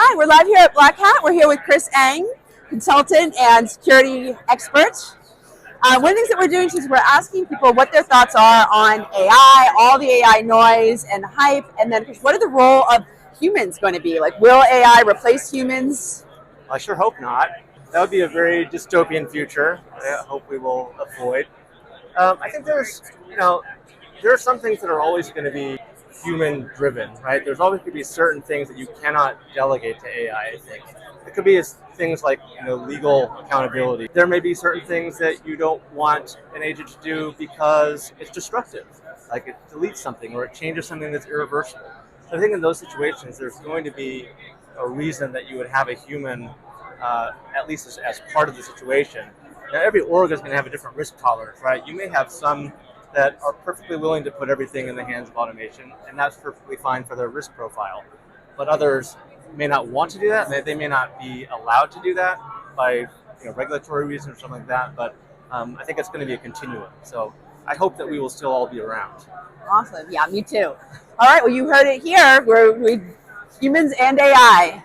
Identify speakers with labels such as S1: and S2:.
S1: Hi, we're live here at Black Hat. We're here with Chris Eng, consultant and security expert. One of the things that we're doing is we're asking people what their thoughts are on AI, all the AI noise and hype, and then what are the role of humans going to be? Like, will AI replace humans?
S2: I sure hope not. That would be a very dystopian future. I hope we will avoid. I think there are some things that are always going to be human driven, right? There's always going to be certain things that you cannot delegate to AI, I think. It could be things like legal accountability. There may be certain things that you don't want an agent to do because it's destructive, like it deletes something or it changes something that's irreversible. So I think in those situations, there's going to be a reason that you would have a human, at least as part of the situation. Now, every org is going to have a different risk tolerance, right? You may have some that are perfectly willing to put everything in the hands of automation, and that's perfectly fine for their risk profile. But others may not want to do that. They may not be allowed to do that by regulatory reasons or something like that. But I think it's going to be a continuum. So I hope that we will still all be around.
S1: Awesome. Yeah, me too. All right. Well, you heard it here. We're humans and AI.